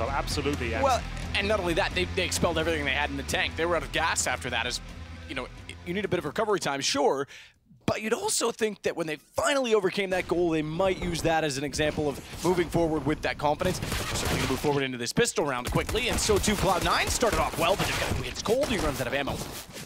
though, absolutely. Well, and not only that, they expelled everything they had in the tank. They were out of gas after that. As you know, you need a bit of recovery time, sure, but you'd also think that when they finally overcame that goal, they might use that as an example of moving forward with that confidence. They're certainly going to move forward into this pistol round quickly, and so too Cloud9 started off well, but it gets cold, he runs out of ammo.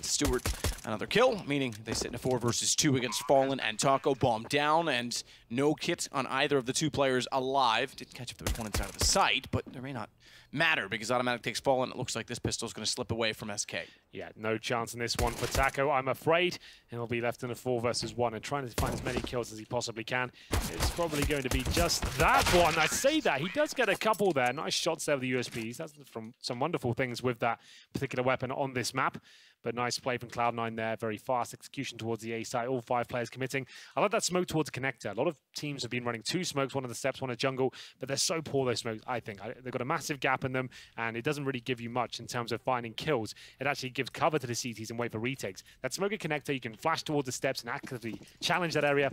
Stewart, another kill, meaning they sit in a 4 versus 2 against Fallen and Taco. Bomb down, and no kit on either of the two players alive. Didn't catch if there was one inside of the site, but there may not matter because Automatic takes Fallen. It looks like this pistol's going to slip away from SK. Yeah, no chance in this one for Taco, I'm afraid. He'll be left in a 4 versus 1 and trying to find as many kills as he possibly can. It's probably going to be just that one. I say that. He does get a couple there. Nice shots there with the USPs. That's from some wonderful things with that particular weapon on this map. But nice play from Cloud9 there. Very fast execution towards the A side. All 5 players committing. I like that smoke towards the connector. A lot of teams have been running 2 smokes, one of the steps, one a jungle, but they're so poor, those smokes, I think. They've got a massive gap in them, and it doesn't really give you much in terms of finding kills. It actually gives cover to the CTs and wait for retakes. That smoker connector, you can flash towards the steps and actively challenge that area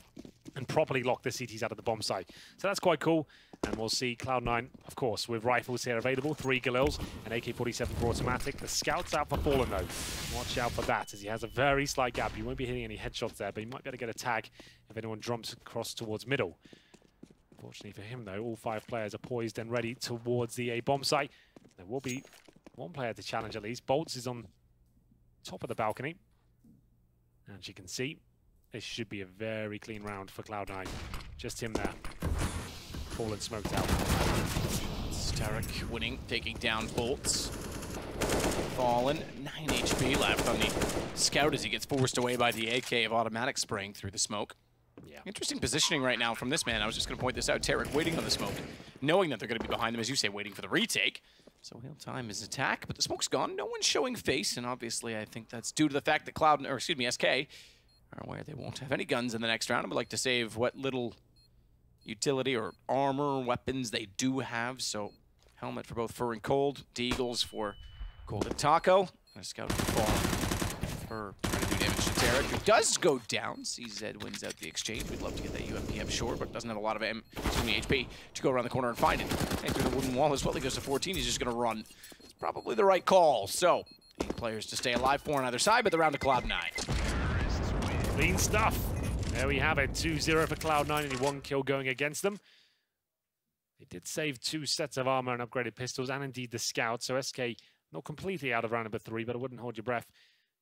and properly lock the CTs out of the bomb site. So that's quite cool. And we'll see Cloud9, of course, with rifles here available, 3 Galils, an AK-47 for automatic. The scout's out for Fallen, though. Watch out for that, as he has a very slight gap. You won't be hitting any headshots there, but he might be able to get a tag if anyone jumps across towards middle. Fortunately for him, though, all 5 players are poised and ready towards the A bomb site. There will be one player to challenge at least. Bolts is on top of the balcony. And as you can see, this should be a very clean round for Cloud9. Just him there. Fallen smoked out. Starrick winning, taking down Bolts. Fallen, 9 HP left on the scout as he gets forced away by the AK of Automatic spraying through the smoke. Yeah. Interesting positioning right now from this man. I was just going to point this out. Tarek waiting on the smoke, knowing that they're going to be behind them, as you say, waiting for the retake. So he'll time his attack, but the smoke's gone. No one's showing face, and obviously I think that's due to the fact that SK are aware they won't have any guns in the next round and would like to save what little utility or armor weapons they do have. So helmet for both Fur and Cold, Deagles for Cold and Taco, and a scout for Fur trying to do damage to Tarek, who does go down. CZ wins out the exchange. We'd love to get that UMP, sure, but doesn't have a lot of HP to go around the corner and find it. And through the wooden wall as well. He goes to 14. He's just going to run. It's probably the right call. So 8 players to stay alive, 4 on either side, but the round to Cloud9. Clean stuff. There we have it, 2-0 for Cloud9, only 1 kill going against them. They did save 2 sets of armor and upgraded pistols, and indeed the scout, so SK not completely out of round number 3, but I wouldn't hold your breath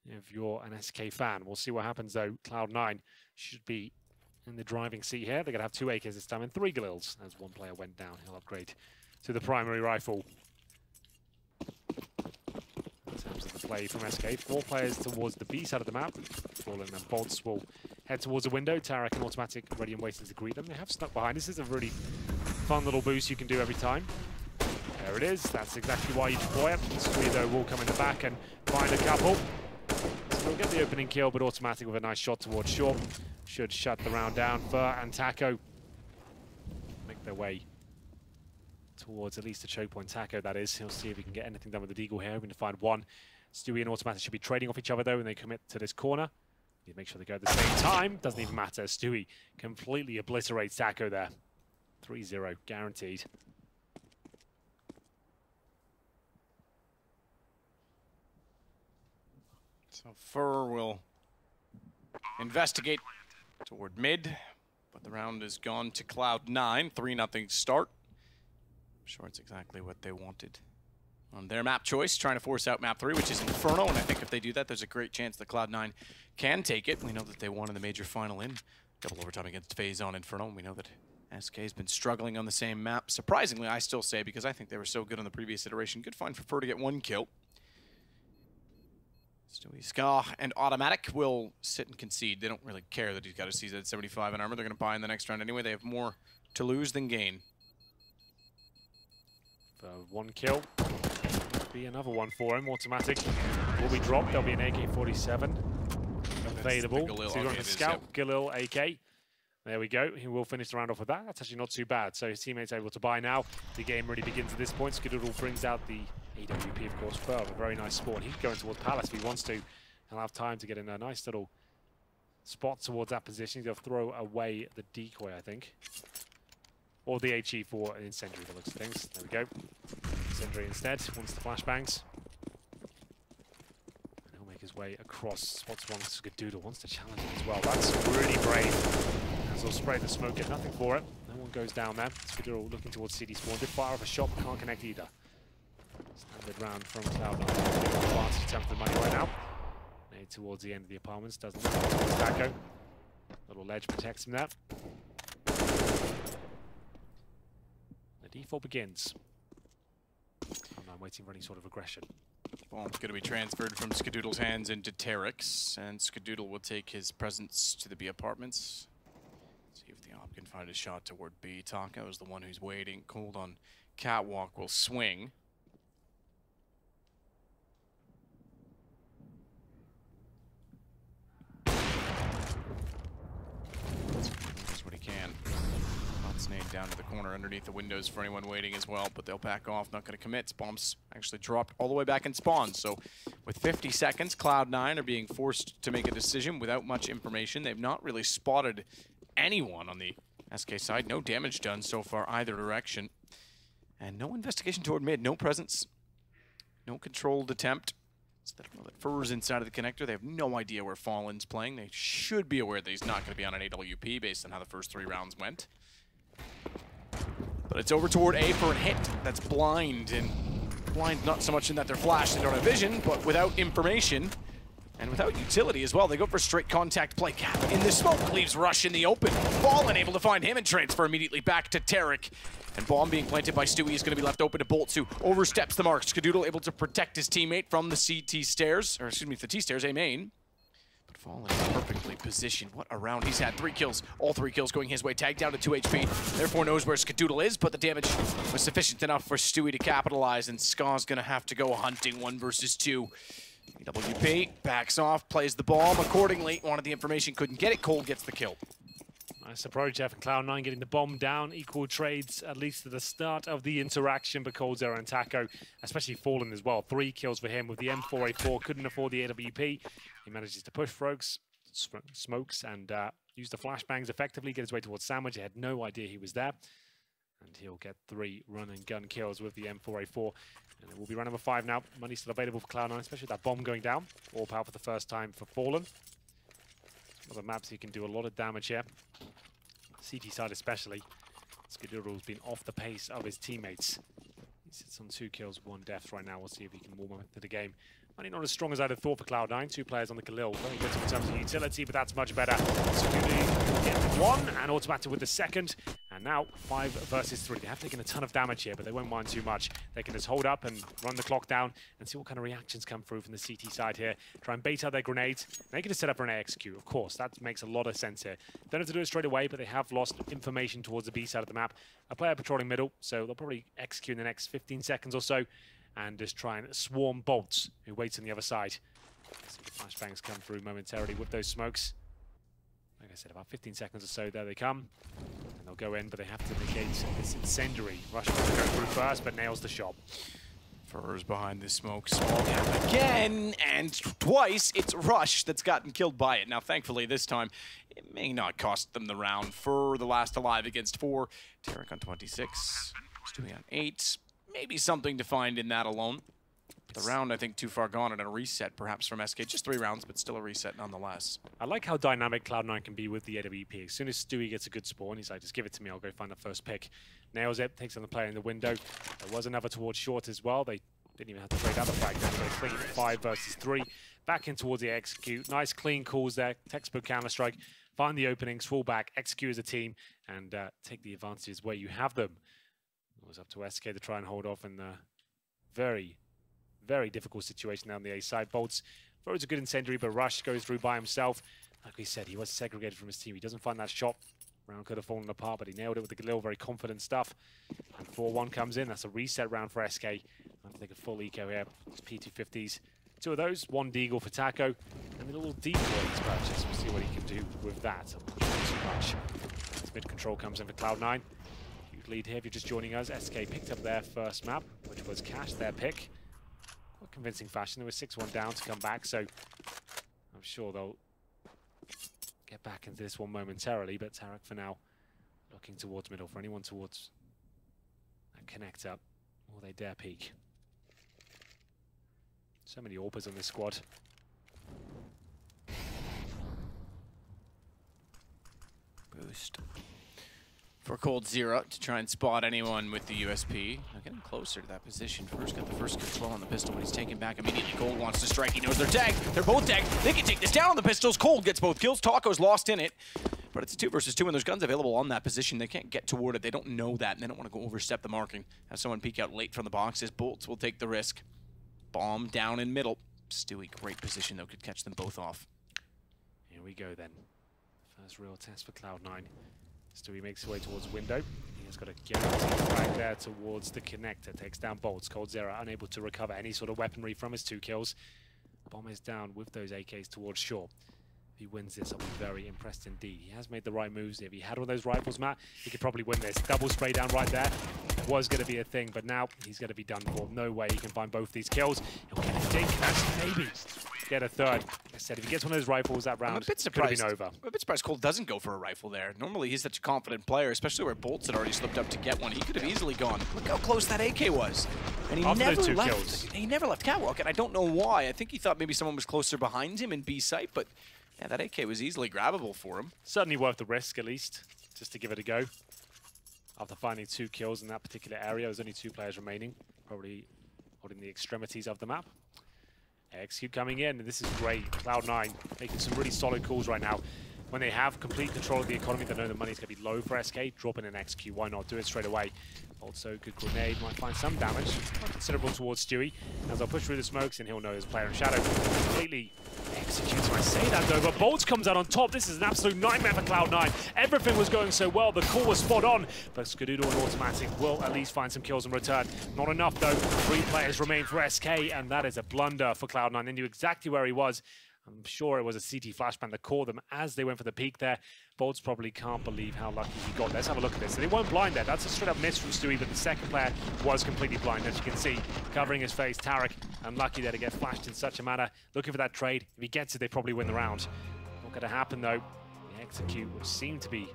if you're an SK fan. We'll see what happens, though. Cloud9 should be in the driving seat here. They're going to have 2 AKs this time and 3 Galils, as one player went down. He'll upgrade to the primary rifle. In terms of the play from SK, 4 players towards the B side of the map. Fallen and Bolts will head towards the window. Tarek and Automatic ready and waiting to greet them. They have snuck behind. This is a really fun little boost you can do every time. There it is. That's exactly why you deploy it. Sui, though, will come in the back and find a couple. So we'll get the opening kill, but Automatic with a nice shot towards short should shut the round down. Fur and Taco make their way towards at least a choke point. Taco, that is. He'll see if he can get anything done with the Deagle here. Hoping to find one. Stewie and Automatic should be trading off each other, though, when they commit to this corner. You make sure they go at the same time. Doesn't even matter. Stewie completely obliterates Taco there. 3-0, guaranteed. So Fur will investigate toward mid, but the round has gone to Cloud9. 3-0 start. I'm sure it's exactly what they wanted on their map choice, trying to force out map 3, which is Inferno, and I think if they do that, there's a great chance that Cloud9 can take it. We know that they won in the major final in double overtime against FaZe on Inferno, and we know that SK has been struggling on the same map. Surprisingly, I still say, because I think they were so good on the previous iteration. Good find for Fur to get 1 kill. Stewie, Ska, and Automatic will sit and concede. They don't really care that he's got a CZ 75 in armor. They're going to buy in the next round anyway. They have more to lose than gain. 1 kill. Be another one for him. Automatic will be dropped. There'll be an AK-47 available. So he's on the scout, Galil AK. There we go. He will finish the round off with that. That's actually not too bad. So his teammates are able to buy now. The game really begins at this point. Skidoodle brings out the AWP, of course. Fur, a very nice spawn. He's going towards Palace if he wants to. He'll have time to get in a nice little spot towards that position. He's going to throw away the decoy, I think. Or the HE for an incendiary, the looks of things. There we go. Incendiary instead, wants the flashbangs. And he'll make his way across. Spots one, Skadoodle wants to challenge him as well. That's really brave. As he'll spray the smoke, get nothing for it. No one goes down there. Skadoodle looking towards CD spawn. Did fire off a shot, but can't connect either. Standard round from Cloud9. Advanced attempt for the money right now. Made towards the end of the apartments, doesn't that go. Little ledge protects him there. The default begins. I'm waiting for any sort of aggression. Bomb's going to be transferred from Skadoodle's hands into Tarek's, and Skadoodle will take his presence to the B apartments. See if the op can find a shot toward B. Taco is the one who's waiting. Cold on Catwalk will swing. Does what he can. Snake down to the corner underneath the windows for anyone waiting as well, but they'll back off, not going to commit. Bombs actually dropped all the way back in spawn, so with 50 seconds, Cloud9 are being forced to make a decision without much information. They've not really spotted anyone on the SK side. No damage done so far either direction. And no investigation toward mid, no presence, no controlled attempt. So they don't know that Fur's inside of the connector. They have no idea where Fallen's playing. They should be aware that he's not going to be on an AWP based on how the first 3 rounds went. But it's over toward A for a hit that's blind, and blind not so much in that they're flashed, they don't have vision, but without information and without utility as well. They go for straight contact play. Cap in the smoke leaves Rush in the open. Fallen able to find him and transfer immediately back to Tarek. And bomb being planted by Stewie is going to be left open to Bolts, who oversteps the mark. Skadoodle able to protect his teammate from the CT stairs, or excuse me, the T stairs, A main. Fallen is perfectly positioned. What a round. He's had 3 kills. All 3 kills going his way. Tagged down to 2 HP. Therefore knows where Skadoodle is, but the damage was sufficient enough for Stewie to capitalize, and Ska's gonna have to go hunting 1 versus 2. WP backs off, plays the bomb accordingly. Wanted the information, couldn't get it. Cold gets the kill. Nice approach there from Cloud9, getting the bomb down. Equal trades, at least at the start of the interaction, but Cold Zero and Taco, especially Fallen as well. 3 kills for him with the M4A4. Couldn't afford the AWP. He manages to push smokes and use the flashbangs effectively, get his way towards Sandwich. He had no idea he was there. And he'll get 3 run and gun kills with the M4A4. And it will be round number 5 now. Money still available for Cloud9, especially with that bomb going down. All power for the first time for Fallen. Some other maps he can do a lot of damage here. CT side especially. Skadoodle's been off the pace of his teammates. He sits on 2 kills, 1 death right now. We'll see if he can warm up into the game. Money not as strong as I'd have thought for Cloud9. 2 players on the Khalil. Very good in terms of utility, but that's much better. Skadoodle get 1 and automatic with the second. And now 5 versus 3. They have taken a ton of damage here, but they won't mind too much. They can just hold up and run the clock down and see what kind of reactions come through from the CT side here. Try and bait out their grenades. They can just set up for an AXQ, of course. That makes a lot of sense here. Don't have to do it straight away, but they have lost information towards the B side of the map. A player patrolling middle, so they'll probably execute in the next 15 seconds or so and just try and swarm Bolts, who waits on the other side. See the flashbangs come through momentarily with those smokes. Like I said, about 15 seconds or so, there they come. And they'll go in, but they have to negate this incendiary. Rush wants to go through first, but nails the shot. Fur's behind the smoke. Small gap again, and twice it's Rush that's gotten killed by it. Now, thankfully, this time, it may not cost them the round. Fur, the last alive against 4. Tarek on 26. Stewie on 8. Maybe something to find in that alone. The round, I think, too far gone and a reset, perhaps, from SK. Just 3 rounds, but still a reset nonetheless. I like how dynamic Cloud9 can be with the AWP. As soon as Stewie gets a good spawn, he's like, just give it to me, I'll go find the first pick. Nails it, takes on the player in the window. There was another towards short as well. They didn't even have to trade other frag. They clean 5 versus 3. Back in towards the execute. Nice clean calls there. Textbook Counter-Strike. Find the openings, fall back, execute as a team, and take the advantages where you have them. It was up to SK to try and hold off in the very, very difficult situation down the A side. Bolts throws a good incendiary, but Rush goes through by himself. Like we said, he was segregated from his team. He doesn't find that shot. Round could have fallen apart, but he nailed it with the Galil. Very confident stuff. And 4-1 comes in. That's a reset round for SK. I have to take a full eco here. It's P250s. 2 of those. 1 deagle for Taco. And a little decoy he's purchased. We'll see what he can do with that. I'm not sure too much. As mid control comes in for Cloud9. Lead here if you're just joining us. SK picked up their first map, which was Cash, their pick. Quite convincing fashion. There was 6-1 down to come back, so I'm sure they'll get back into this one momentarily, but Tarek for now looking towards middle. For anyone towards that connector, or they dare peek. So many AWPers on this squad. Boost for Cold Zero to try and spot anyone with the USP. Now getting closer to that position. First got the first control on the pistol, but he's taken back immediately. Cold wants to strike. He knows they're tagged. They're both tagged. They can take this down on the pistols. Cold gets both kills. Taco's lost in it. But it's a 2 versus 2, and there's guns available on that position. They can't get toward it. They don't know that, and they don't want to go overstep the marking. Have someone peek out late from the boxes. Bolts will take the risk. Bomb down in middle. Stewie, great position, though. Could catch them both off. Here we go, then. First real test for Cloud9. Stewie makes his way towards window. He has got a guaranteed frag there towards the connector. Takes down Bolts. Cold Zero unable to recover any sort of weaponry from his 2 kills. Bomb is down with those AKs towards shore. If he wins this, I'll be very impressed indeed. He has made the right moves. If he had one of those rifles, Matt, he could probably win this. Double spray down right there. It was going to be a thing, but now he's going to be done for. No way he can find both these kills. He'll get a dink, actually, maybe get a third. Like I said, if he gets one of those rifles, that round could have been over. I'm a bit surprised Cole doesn't go for a rifle there. Normally, he's such a confident player, especially where Bolts had already slipped up to get one. He could have easily gone. Look how close that AK was. And he never left Catwalk, and I don't know why. I think he thought maybe someone was closer behind him in B site, but yeah, that AK was easily grabbable for him. Certainly worth the risk, at least, just to give it a go. After finding 2 kills in that particular area, there's only 2 players remaining, probably holding the extremities of the map. Execute coming in, and this is great. Cloud9 making some really solid calls right now. When they have complete control of the economy, they know the money's going to be low for SK. Drop in an Execute, why not? Do it straight away. Also, good grenade, might find some damage. Quite considerable towards Stewie. As I'll push through the smokes, and he'll know his player in shadow. Completely executes. I say that though, but Bolts comes out on top. This is an absolute nightmare for Cloud9. Everything was going so well. The call was spot on, but Skadoodle and Automatic will at least find some kills in return. Not enough though. 3 players remain for SK, and that is a blunder for Cloud9. They knew exactly where he was. I'm sure it was a CT flashbang that caught them as they went for the peak there. Bolts probably can't believe how lucky he got. Let's have a look at this. They weren't blind there. That's a straight up miss from Stewie, but the second player was completely blind, as you can see, covering his face. Tarek, unlucky there to get flashed in such a manner. Looking for that trade. If he gets it, they probably win the round. Not going to happen though. The Execute, which seemed to be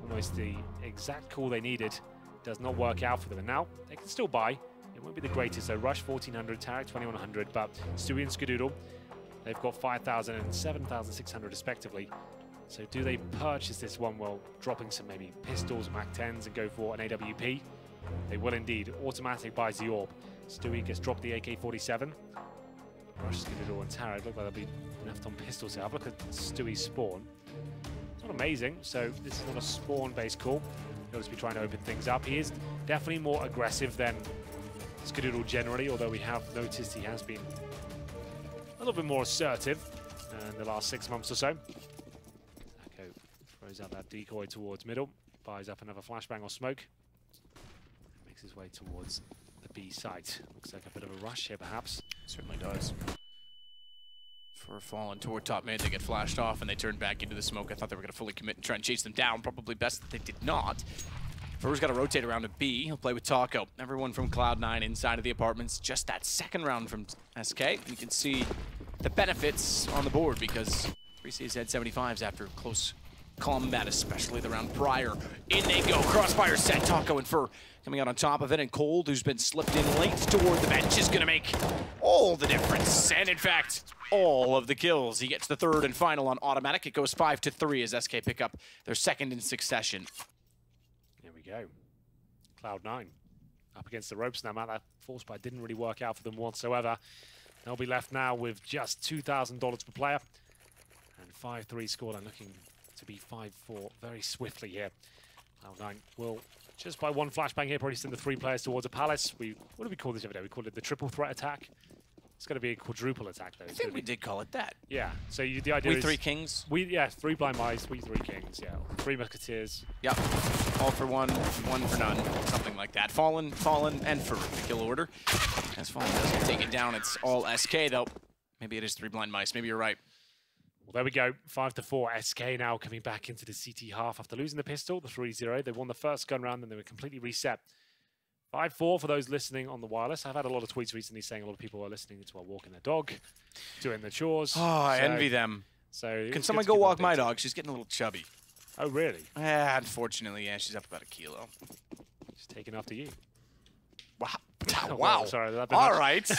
almost the exact call they needed, does not work out for them. And now they can still buy. It won't be the greatest though. Rush 1400, Tarek 2100, but Stewie and Skadoodle, they've got 5,000 and 7,600 respectively. So do they purchase this one while dropping some maybe pistols, MAC-10s, and go for an AWP? They will indeed. Automatic buys the AWP. Stewie gets dropped the AK-47. Rush, Skadoodle, and Tarek look like they'll be left on pistols here. Have a look at Stewie's spawn. It's not amazing, so this is not a spawn-based call. He'll just be trying to open things up. He is definitely more aggressive than Skadoodle generally, although we have noticed he has been a little bit more assertive in the last 6 months or so. Echo throws out that decoy towards middle, buys up another flashbang or smoke, makes his way towards the B site. Looks like a bit of a rush here, perhaps. Certainly does. For Fallen toward top mid, they get flashed off and they turn back into the smoke. I thought they were going to fully commit and try and chase them down. Probably best that they did not. Fur's got to rotate around to B. He'll play with Taco. Everyone from Cloud9 inside of the apartments. Just that second round from SK. You can see the benefits on the board because Reese's had 75s after close combat, especially the round prior. In they go. Crossfire set. Taco and Fur coming out on top of it. And Cold, who's been slipped in late toward the bench, is going to make all the difference. And in fact, all of the kills. He gets the third and final on Automatic. It goes 5-3 as SK pick up their second in succession. Go. Cloud9 up against the ropes now, Matt. That force buy didn't really work out for them whatsoever. They'll be left now with just $2,000 per player. And 5-3 scoreline looking to be 5-4 very swiftly here. Cloud9 will just by one flashbang here probably send the 3 players towards a palace. What did we call this the other day? We called it the triple threat attack. It's going to be a quadruple attack, though. I think we did call it that. Yeah. So the idea is... We 3 kings? Yeah, 3 blind mice, we 3 kings, yeah. 3 musketeers. Yep. All for one, one for none. Something like that. Fallen, and for the kill order. As Fallen does get taken down, it's all SK, though. Maybe it is 3 blind mice. Maybe you're right. Well, there we go. 5-4. SK now coming back into the CT half after losing the pistol, the 3-0. They won the first gun round, and they were completely reset. 5-4 for those listening on the wireless. I've had a lot of tweets recently saying a lot of people are listening to while walking their dog, doing the chores. Oh, I envy them. So can someone go walk my dog? She's getting a little chubby. Oh, really? Unfortunately, yeah, she's up about 1 kilo. She's taking after you. Wow. Oh, Wow. sorry, that All right.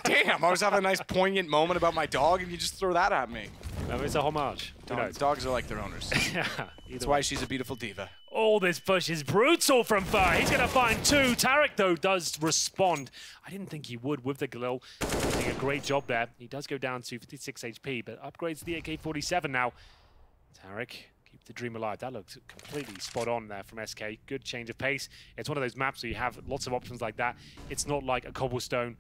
Damn, I was having a nice poignant moment about my dog, and you just throw that at me. No, it's a homage. Dogs are like their owners. Yeah, That's why she's a beautiful diva. Oh, this push is brutal from Fur. He's going to find two. Tarek, though, does respond. I didn't think he would with the Galil. He's doing a great job there. He does go down to 56 HP, but upgrades to the AK-47 now. Tarek, keep the dream alive. That looks completely spot on there from SK. Good change of pace. It's one of those maps where you have lots of options like that. It's not like a cobblestone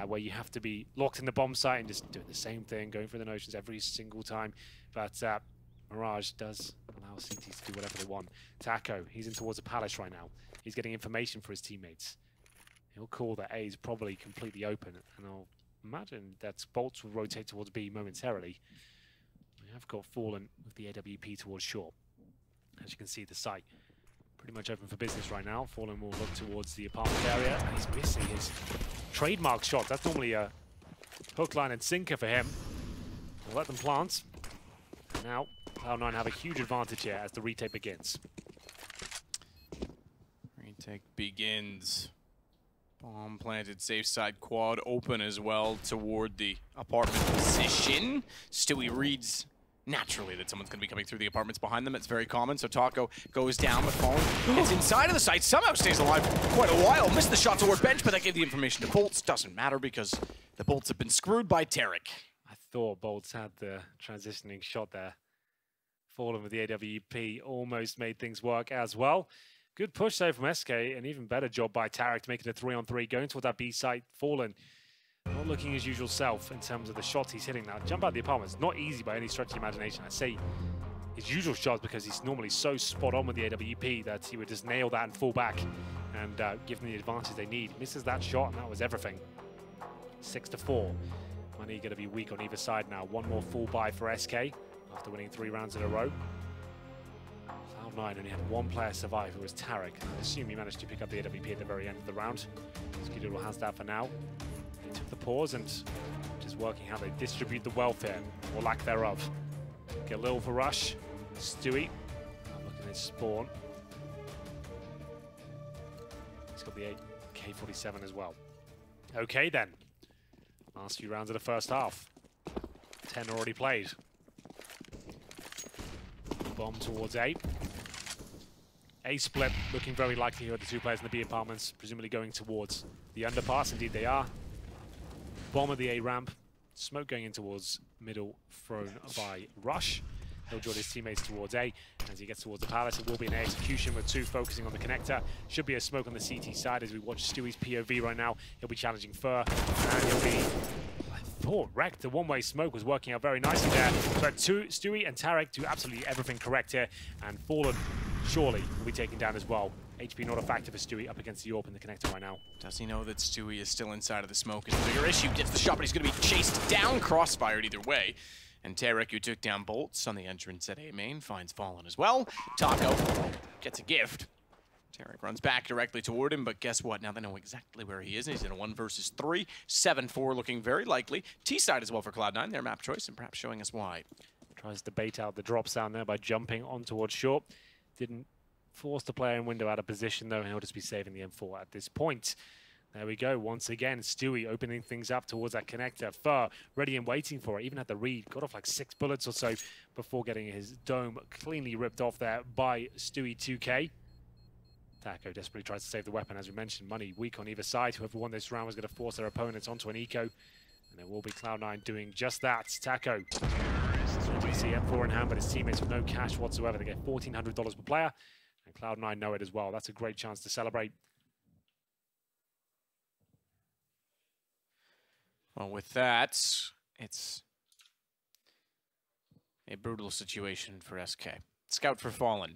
where you have to be locked in the bomb site and just doing the same thing, going through the notions every single time. But Mirage does allow CTs to do whatever they want. Taco, he's in towards the Palace right now. He's getting information for his teammates. He'll call that A is probably completely open, and I'll imagine that Bolts will rotate towards B momentarily. We have got Fallen with the AWP towards shore. As you can see, the site pretty much open for business right now. Fallen will look towards the apartment area, and he's missing his trademark shot. That's normally a hook, line, and sinker for him. We'll let them plant. Now, Cloud9 have a huge advantage here as the retake begins. Retake begins. Bomb planted, safe side quad open as well toward the apartment position. Stewie reads naturally that someone's going to be coming through the apartments behind them. It's very common, so Taco goes down, but Fallen it's inside of the site. Somehow stays alive quite a while. Missed the shot toward bench, but that gave the information to Bolts. Doesn't matter because the Bolts have been screwed by Tarek. I thought Bolts had the transitioning shot there. Fallen with the AWP almost made things work as well. Good push though from SK, an even better job by Tarek to make it a 3-on-3, going toward that B site. Fallen not looking his usual self in terms of the shots he's hitting now. Jump out the apartment, it's not easy by any stretch of the imagination. I say his usual shots because he's normally so spot on with the AWP that he would just nail that and fall back and give them the advantage they need. Misses that shot and that was everything. 6-4. Money going to be weak on either side now. One more full buy for SK after winning 3 rounds in a row. Cloud9 only had one player survive, who was Tarek. I assume he managed to pick up the AWP at the very end of the round. Skidoodle has that for now. They took the pause and just working how they distribute the welfare, or lack thereof. Galil for rush. Stewie, looking at his spawn. He's got the AK-47 as well. Okay then. Last few rounds of the first half. 10 already played. Bomb towards A. A split, looking very likely here, the two players in the B apartments, presumably going towards the underpass. Indeed they are. Bomb of the A ramp. Smoke going in towards middle, thrown by Rush. He'll join his teammates towards A. As he gets towards the Palace, it will be an execution with 2 focusing on the connector. Should be a smoke on the CT side as we watch Stewie's POV right now. He'll be challenging Fur, and he'll be... wrecked. The one-way smoke was working out very nicely there. But Stewie and Tarek do absolutely everything correct here, and Fallen surely will be taken down as well. HP not a factor for Stewie up against the AWP in the connector right now. Does he know that Stewie is still inside of the smoke? Is the bigger issue. Gets the shot, but he's going to be chased down, crossfired either way. And Tarek, who took down Bolts on the entrance at A main, finds Fallen as well. Taco gets a gift. Tarek runs back directly toward him, but guess what? Now they know exactly where he is, and he's in a 1 versus 3. 7-4 looking very likely. T-side as well for Cloud9, their map choice, and perhaps showing us why. Tries to bait out the drops down there by jumping on towards short. Didn't force the player in window out of position, though, and he'll just be saving the M4 at this point. There we go. Once again, Stewie opening things up towards that connector. Fur ready and waiting for it. Even had the read. Got off like 6 bullets or so before getting his dome cleanly ripped off there by Stewie 2K. Taco desperately tries to save the weapon, as we mentioned. Money weak on either side. Whoever won this round was going to force their opponents onto an eco. And it will be Cloud9 doing just that. Taco. GC M4 in hand, but his teammates with no cash whatsoever. They get $1,400 per player. And Cloud9 know it as well. That's a great chance to celebrate. Well, with that, it's a brutal situation for SK. Scout for Fallen.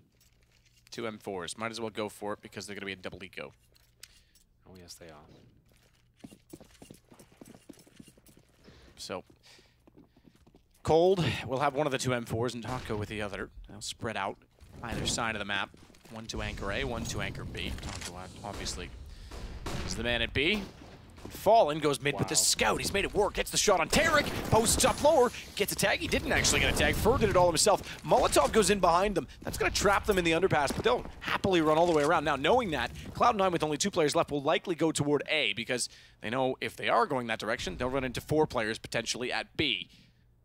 2 M4s. Might as well go for it because they're going to be a double eco. Oh, yes, they are. So, Cold will have one of the 2 M4s and Taco with the other. They'll spread out either side of the map. 1 to anchor A, 1 to anchor B. Taco obviously is the man at B. Fallen goes mid with the scout. He's made it work. Gets the shot on Tarek. Posts up lower. Gets a tag. He didn't actually get a tag. Fur did it all himself. Molotov goes in behind them. That's going to trap them in the underpass, but they'll happily run all the way around. Now, knowing that, Cloud9 with only 2 players left will likely go toward A because they know if they are going that direction, they'll run into 4 players potentially at B.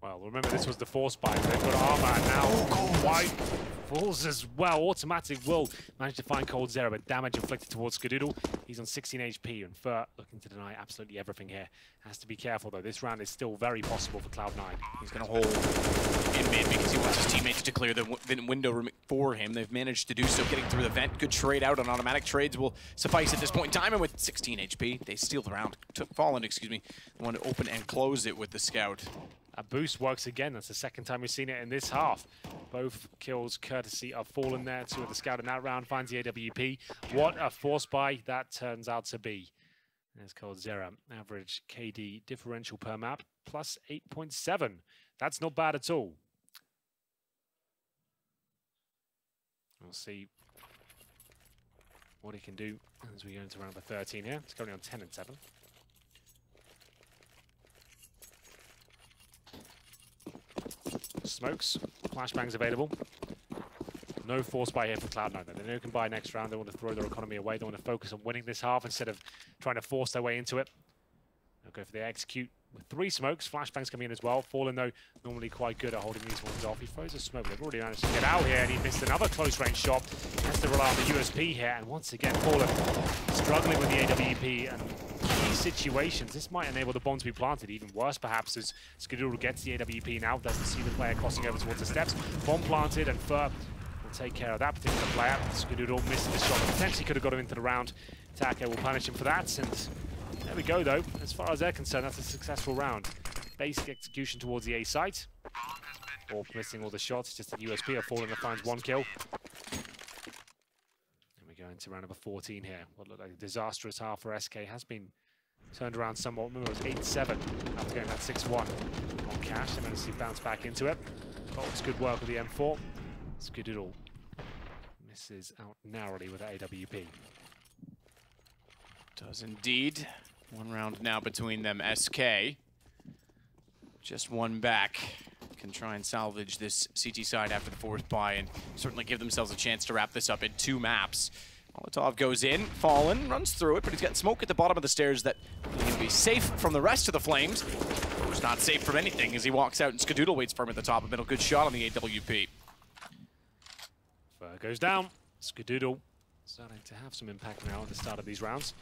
Well, remember this was the force buy. They've got armor now. White falls as well. Automatic will manage to find Coldzera, but damage inflicted towards Skadoodle. He's on 16 HP, and Fur looking to deny absolutely everything here. Has to be careful though. This round is still very possible for Cloud9. He's going to hold in mid because he wants his teammates to clear the window for him. They've managed to do so, getting through the vent. Good trade out on automatic trades will suffice at this point in time, and with 16 HP, they steal the round. Fallen, excuse me, the one to open and close it with the scout. That boost works again. That's the second time we've seen it in this half. Both kills courtesy of Fallen there. 2 of the scout in that round finds the AWP. What a force buy that turns out to be. There's Coldzera. Average KD differential per map, plus 8.7. That's not bad at all. We'll see what he can do as we go into round 13 here. It's currently on 10 and 7. Smokes, flashbangs available. No force buy here for Cloud9. They know they can buy next round. They want to throw their economy away. They want to focus on winning this half instead of trying to force their way into it. They'll go for the execute with 3 smokes. Flashbangs coming in as well. Fallen, though, normally quite good at holding these ones off. He throws a smoke. They've already managed to get out here, and he missed another close-range shot. He has to rely on the USP here, and once again, Fallen struggling with the AWP and key situations. This might enable the bomb to be planted. Even worse, perhaps, as Skadoodle gets the AWP now. Doesn't see the player crossing over towards the steps. Bomb planted, and Fur will take care of that particular player. Skadoodle missed the shot. Potentially could have got him into the round. Taka will punish him for that, and there we go, though. As far as they're concerned, that's a successful round. Basic execution towards the A site. Or missing all the shots, just a USP of Fallen that finds 1 kill. And we go into round number 14 here. What looked like a disastrous half for SK has been turned around somewhat. Remember, it was 8-7 after going that 6-1 on Cash. They managed to bounce back into it. Colts, good work with the M4. Skadoodle misses out narrowly with the AWP. Does indeed. 1 round now between them. SK, just 1 back. Can try and salvage this CT side after the force buy and certainly give themselves a chance to wrap this up in 2 maps. Molotov goes in, Fallen, runs through it, but he's got smoke at the bottom of the stairs that will be safe from the rest of the flames. He's not safe from anything as he walks out, and Skadoodle waits for him at the top of middle. Good shot on the AWP. Fur goes down. Skadoodle starting to have some impact now at the start of these rounds.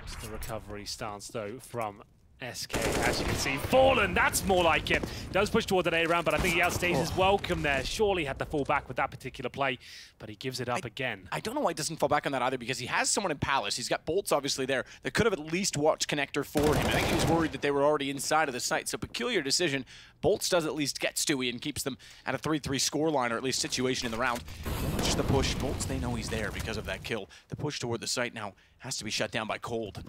Just the recovery stance, though, from SK, as you can see. Fallen, that's more like him. Does push toward an A round, but I think he outstays his welcome there. Surely had to fall back with that particular play, but he gives it up again. I don't know why he doesn't fall back on that either, because he has someone in Palace. He's got bolts obviously there that could have at least watched connector for him. I think he was worried that they were already inside of the site, so peculiar decision. Bolts does at least get Stewie and keeps them at a 3-3 scoreline, or at least situation in the round. Just the push. Bolts, they know he's there because of that kill. The push toward the site now has to be shut down by Cold.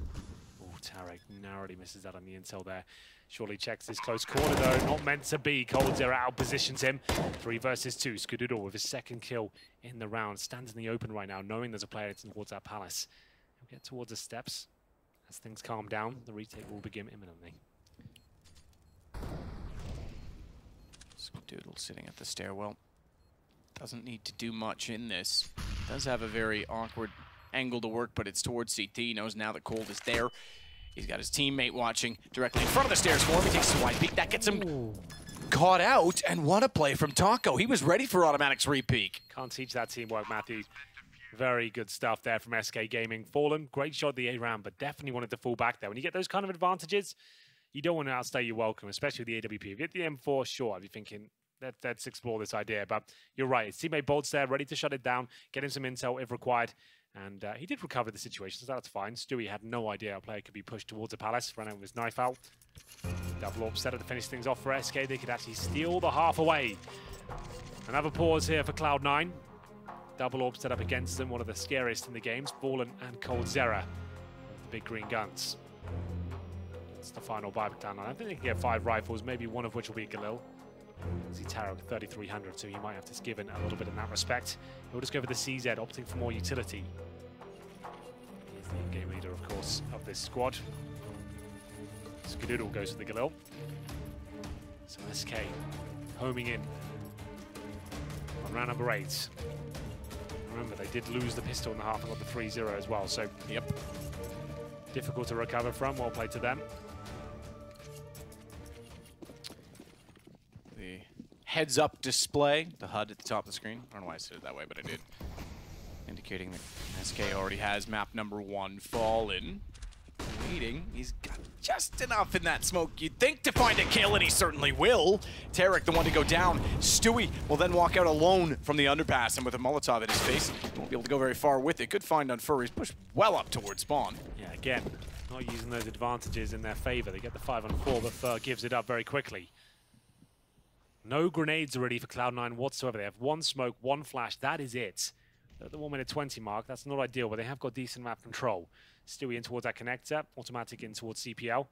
Tarek narrowly misses out on the intel there. Surely checks this close corner, though. Not meant to be. Coldzera out-positions him. 3 versus 2. Skadoodle with his 2nd kill in the round. Stands in the open right now, knowing there's a player towards that palace. He'll get towards the steps. As things calm down, the retake will begin imminently. Skadoodle sitting at the stairwell. Doesn't need to do much in this. Does have a very awkward angle to work, but it's towards CT. He knows now that Cold is there. He's got his teammate watching directly in front of the stairs for him. He takes a wide peek. That gets him caught out, and what a play from Taco. He was ready for Automatic's re-peek. Can't teach that teamwork, Matthew. Very good stuff there from SK Gaming. Fallen, great shot at the A round, but definitely wanted to fall back there. When you get those kind of advantages, you don't want to outstay your welcome, especially with the AWP. If you get the M4, sure, I'd be thinking, let's explore this idea. But you're right, his teammate Bolt's there, ready to shut it down, get him some intel if required. And he did recover the situation, so that's fine. Stewie had no idea a player could be pushed towards the palace, ran out with his knife out. Double up set up to finish things off for SK. They could actually steal the half away. Another pause here for Cloud9. Double orb set up against them, one of the scariest in the games. Fallen and Coldzera, the big green guns. It's the final buyback down. I think they can get 5 rifles, maybe one of which will be Galil. Tarek 3,300, so he might have to give in a little bit in that respect. He'll just go for the CZ, opting for more utility. He's the game leader, of course, of of this squad. Skadoodle goes for the Galil. So SK homing in on round number 8. Remember, they did lose the pistol in the half and got the 3-0 as well, so Yep. difficult to recover from. Well played to them. The heads-up display, the HUD at the top of the screen. I don't know why I said it that way, but I did. Indicating that SK already has map number 1 Fallen. Waiting. He's got just enough in that smoke, you'd think, to find a kill, and he certainly will. Tarek, the one to go down. Stewie will then walk out alone from the underpass, and with a Molotov in his face, won't be able to go very far with it. Good find on Furry's push well up towards spawn. Yeah, again, not using those advantages in their favor. They get the 5-on-4, but Fur gives it up very quickly. No grenades already for Cloud9 whatsoever. They have 1 smoke, 1 flash. That is it. At the 1 minute 20 mark, that's not ideal, but they have got decent map control. Stewie in towards that connector, automatic in towards CPL.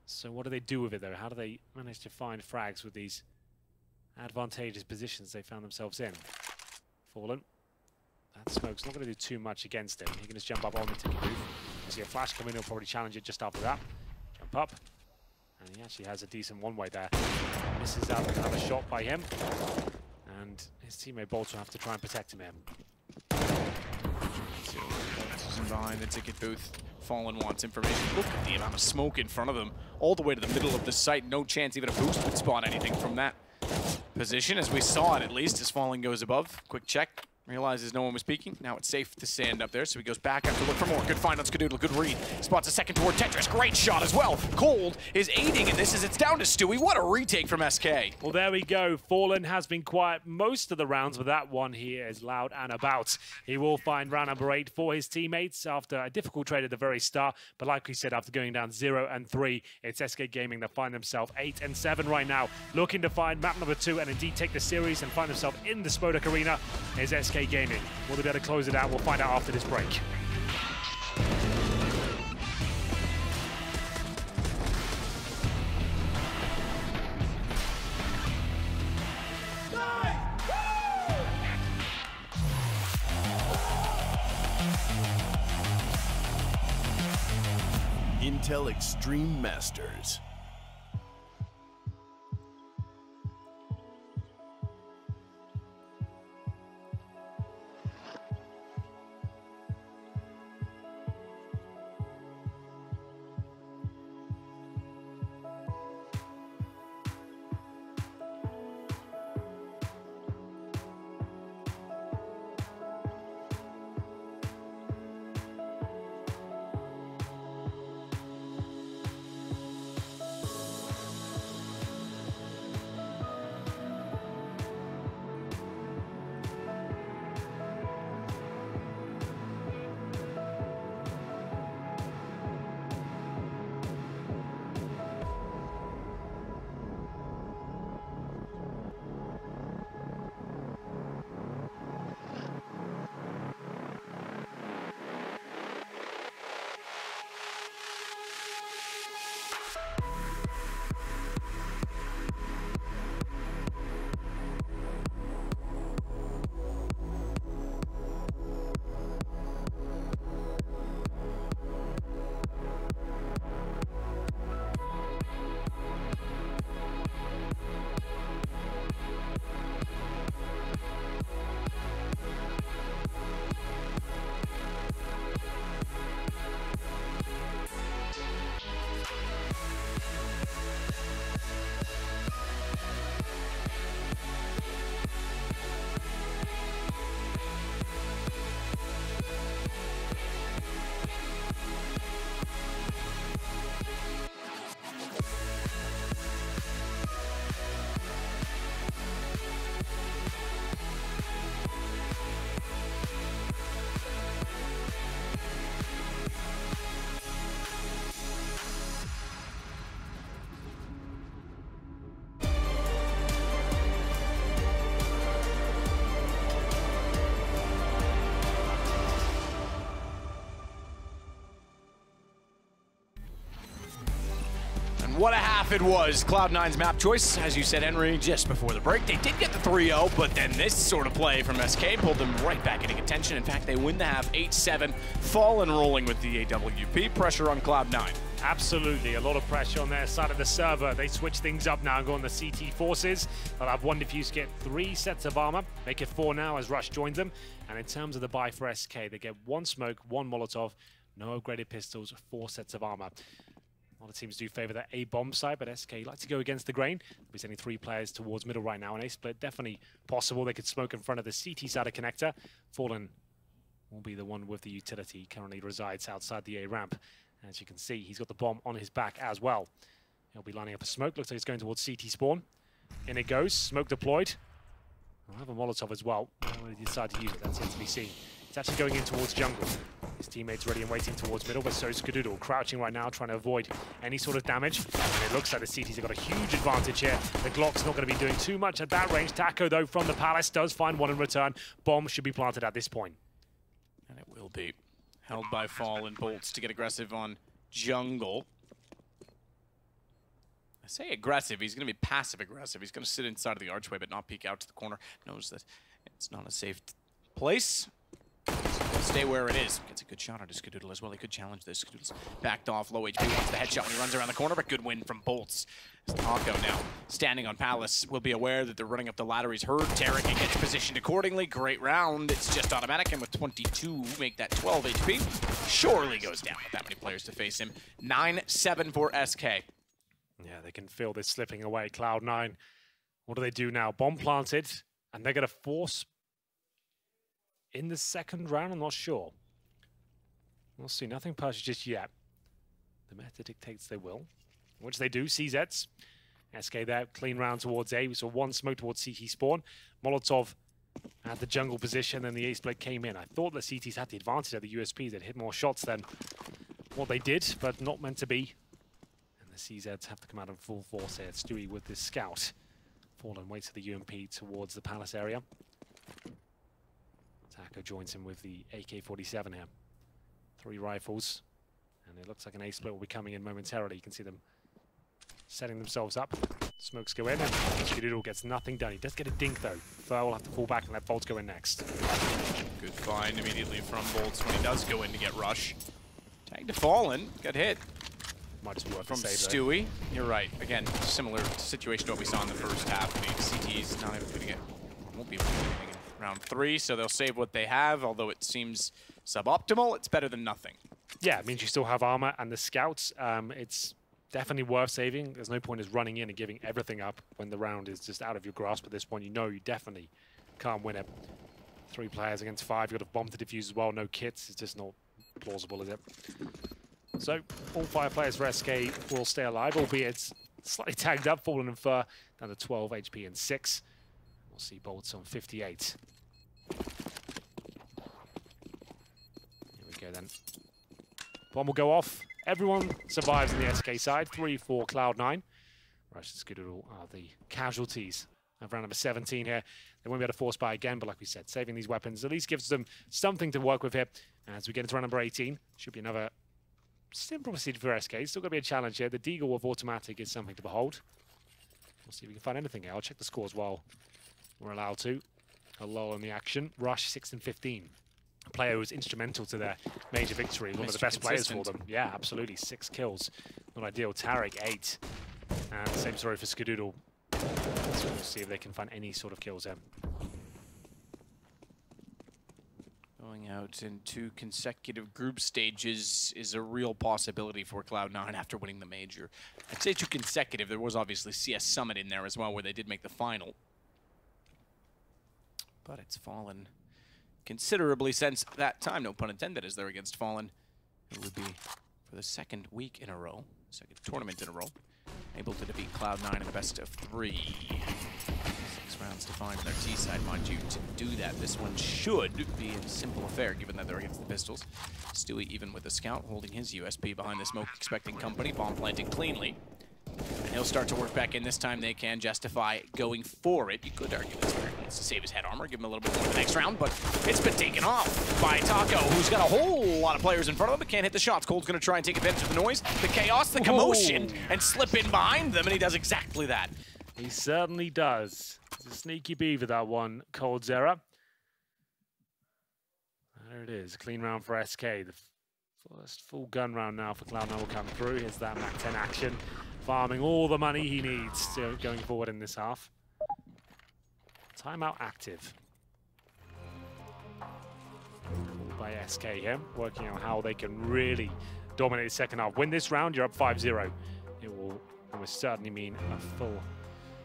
So what do they do with it, though? How do they manage to find frags with these advantageous positions they found themselves in? Fallen. That smoke's not going to do too much against him. He can just jump up on the ticket booth. You see a flash come in, he'll probably challenge it just after that. Jump up. And he actually has a decent one-way there. Misses out another shot by him. And his teammate Bolts will have to try and protect him here. Behind the ticket booth. Fallen wants information. Look at the amount of smoke in front of them. All the way to the middle of the site. No chance even a boost would spot anything from that position, as we saw it at least, as Fallen goes above. Quick check. Realizes no one was peeking. Now it's safe to stand up there, so he goes back up to look for more. Good find on Skadoodle. Good read. Spots a second toward Tetris. Great shot as well. Cold is aiding in this as it's down to Stewie. What a retake from SK. Well, there we go. Fallen has been quiet most of the rounds, but that one here is loud and about. He will find round number 8 for his teammates after a difficult trade at the very start. But like we said, after going down 0-3, it's SK Gaming that find themselves 8-7 right now. Looking to find map number 2 and indeed take the series and find themselves in the Spodek Arena is SK Gaming. Will they be able to close it out? We'll find out after this break. Intel Extreme Masters. what a half it was. Cloud9's map choice, as you said, Henry, just before the break. They did get the 3-0, but then this sort of play from SK pulled them right back into contention. In fact, they win the half 8-7. Fallen rolling with the AWP. Pressure on Cloud9. Absolutely, a lot of pressure on their side of the server. They switch things up now and go on the CT forces. They'll have one defuse, get 3 sets of armor, make it 4 now as Rush joins them. And in terms of the buy for SK, they get 1 smoke, 1 Molotov, no upgraded pistols, 4 sets of armor. A lot of teams do favor that A-bomb side, but SK like to go against the grain. They'll be sending 3 players towards middle right now. An A-split definitely possible. They could smoke in front of the CT side of connector. Fallen will be the one with the utility. He currently resides outside the A ramp. As you can see, he's got the bomb on his back as well. He'll be lining up a smoke. Looks like he's going towards CT spawn. In it goes. Smoke deployed. I'll have a Molotov as well. When he decides to use it, that's yet to be seen. He's actually going in towards jungle. His teammates ready and waiting towards middle, but so is Skadoodle, crouching right now, trying to avoid any sort of damage. And it looks like the CTs have got a huge advantage here. The Glock's not going to be doing too much at that range. Taco, though, from the Palace, does find one in return. Bomb should be planted at this point. And it will be. Held by Fallen. Bolts to get aggressive on jungle. I say aggressive, he's going to be passive-aggressive. He's going to sit inside of the archway but not peek out to the corner. Knows that it's not a safe place. Stay where it is. Gets a good shot on his Skadoodle as well. He could challenge this. Skadoodle's backed off, low HP, wants the headshot when he runs around the corner, but good win from Bolts. Taco now standing on Palace will be aware that they're running up the ladder. He's heard Tarek and gets positioned accordingly. Great round. It's just automatic, and with 22, make that 12 HP. Surely goes down with that many players to face him. 9-7 for SK. Yeah, they can feel this slipping away. Cloud9, what do they do now? Bomb planted, and they're going to force in the second round? I'm not sure. We'll see. Nothing purchased just yet. The meta dictates they will, which they do. CZs. SK there, clean round towards A. We saw 1 smoke towards CT spawn. Molotov at the jungle position, and the A-split came in. I thought the CTs had the advantage of the USPs. They'd hit more shots than what they did, but not meant to be. And the CZs have to come out in full force here. Stewie with this scout. Fallen waits for the UMP towards the Palace area. Taco joins him with the AK-47 here. 3 rifles. And it looks like an A-split will be coming in momentarily. You can see them setting themselves up. Smokes go in, and Skadoodle gets nothing done. He does get a dink, though. Fur will have to fall back and let Bolts go in next. Good find immediately from Bolts when he does go in to get Rush. Tag to Fallen. Got hit. Might just be worth From a save, Stewie. You're right. Again, similar situation to what we saw in the first half. The CT's not even putting it. Won't be able to do anything in round 3, so they'll save what they have. Although it seems suboptimal, it's better than nothing. Yeah, it means you still have armor and the scouts. It's definitely worth saving. There's no point in running in and giving everything up when the round is just out of your grasp at this point. You know you definitely can't win it. 3 players against 5. You've got a bomb to defuse as well. No kits. It's just not plausible, is it? So all 5 players for SK will stay alive, albeit slightly tagged up. Fallen and Fur down to 12 HP and 6. We'll see Bolts on 58. Here we go then. Bomb will go off. Everyone survives on the SK side. 3 for Cloud9. Rush and Skadoodle are the casualties of round number 17 here. They won't be able to force buy again, but like we said, saving these weapons at least gives them something to work with here. As we get into round number 18, should be another simple procedure for SK. Still going to be a challenge here. The Deagle with automatic is something to behold. We'll see if we can find anything here. I'll check the scores while we're allowed to. A lull in the action. Rush 6 and 15. A player who was instrumental to their major victory. One of the best players for them. Yeah, absolutely. 6 kills. Not ideal. Tarek 8. And same story for Skadoodle. So we'll see if they can find any sort of kills here. Going out in 2 consecutive group stages is a real possibility for Cloud9 after winning the major. I'd say 2 consecutive. There was obviously CS Summit in there as well, where they did make the final. But it's fallen considerably since that time. No pun intended, as they're against Fallen. It would be for the 2nd week in a row, 2nd tournament in a row, able to defeat Cloud9 in the best of 3. 6 rounds to find their T side, mind you. To do that, this one should be a simple affair, given that they're against the pistols. Stewie, even with the scout, holding his USP behind the smoke, expecting company. Bomb planted cleanly. And he'll start to work back in. This time they can justify going for it. You could argue that's very Needs to save his head armor, give him a little bit more the next round, but it's been taken off by Taco, who's got a whole lot of players in front of him, but can't hit the shots. Cold's going to try and take advantage of the noise, the chaos, the commotion, and slip in behind them, and he does exactly that. He certainly does. It's a sneaky beaver, that one, Coldzera. There it is, clean round for SK. The first full gun round now for Cloud9 will come through. Here's that Mac 10 action, farming all the money he needs going forward in this half. Timeout active. By SK here, working out how they can really dominate the second half. Win this round, you're up 5-0. It will almost certainly mean a full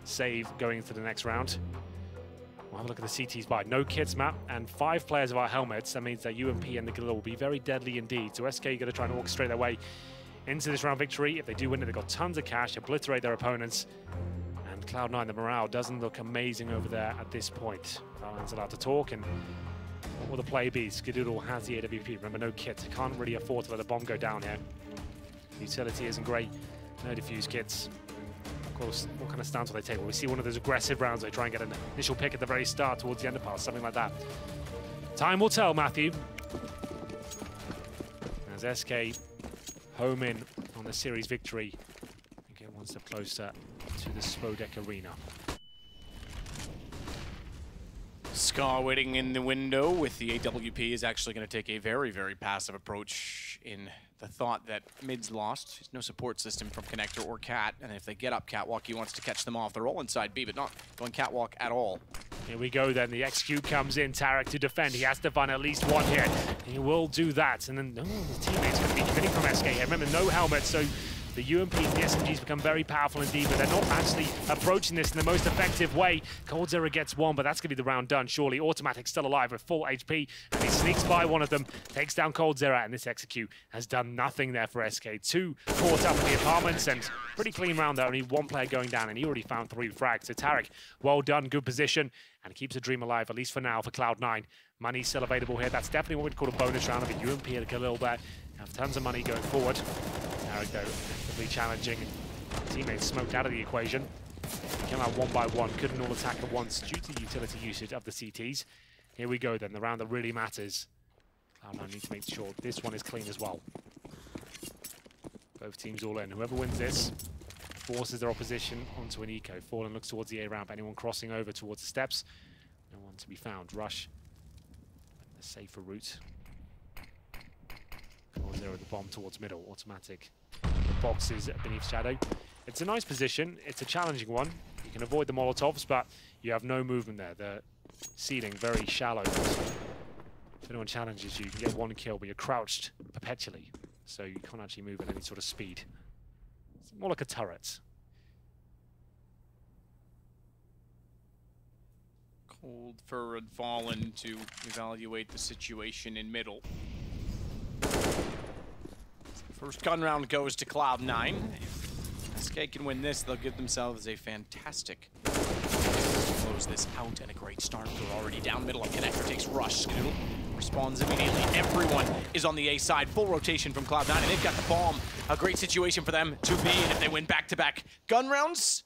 save going into the next round. We'll have a look at the CT's buy. No kits map and 5 players of our helmets. That means that UMP and the Galil will be very deadly indeed. So SK are going to try and orchestrate their way into this round victory. If they do win it, they've got tons of cash, obliterate their opponents. And Cloud9, the morale doesn't look amazing over there at this point. Cloud9's allowed to talk, and what will the play be? Skadoodle has the AWP. Remember, no kit. Can't really afford to let a bomb go down here. The utility isn't great. No defuse kits. Of course, what kind of stance will they take? Will we see one of those aggressive rounds? They try and get an initial pick at the very start towards the underpass, something like that. Time will tell, Matthew. As SK home in on the series victory and get one step closer to the Spodek Arena. Scar waiting in the window with the AWP is actually going to take a very, very passive approach in the thought that mid's lost. There's no support system from Connector or Cat, and if they get up Catwalk, he wants to catch them off. They're all inside B, but not going Catwalk at all. Here we go then, the execute comes in, Tarek to defend. He has to find at least one hit. He will do that, and then the teammates going to be committing from SK here. Remember, no helmet, so the UMPs and the SMGs become very powerful indeed, but they're not actually approaching this in the most effective way. Coldzera gets one, but that's going to be the round done, surely. Automatic still alive with full HP, and he sneaks by one of them, takes down Coldzera, and this execute has done nothing there for SK. 2 caught up in the apartments, and pretty clean round there. Only 1 player going down, and he already found 3 frags. So Tarek, well done, good position, and keeps the dream alive, at least for now, for Cloud9. Money still available here. That's definitely what we'd call a bonus round of a UMP and a Galil there. Have tons of money going forward. Tarek, though, actively challenging. Teammates smoked out of the equation. Came out one by one, couldn't all attack at once due to the utility usage of the CTs. Here we go then, the round that really matters. Cloud9 need to make sure this one is clean as well. Both teams all in. Whoever wins this forces their opposition onto an eco. Fallen looks towards the A ramp. Anyone crossing over towards the steps? No one to be found. Rush. The safer route. Coldzera with the bomb towards middle. Automatic. The boxes beneath shadow. It's a nice position. It's a challenging one. You can avoid the Molotovs, but you have no movement there. The ceiling very shallow. If anyone challenges you, you can get 1 kill, but you're crouched perpetually. So you can't actually move at any sort of speed. It's more like a turret. Cold Fur and Fallen to evaluate the situation in middle. First gun round goes to Cloud9. If SK can win this, they'll give themselves a fantastic close this out and a great start. They're already down middle. Connector takes Rush. Skadoodle responds immediately. Everyone is on the A side. Full rotation from Cloud9, and they've got the bomb. A great situation for them to be in if they win back-to-back gun rounds.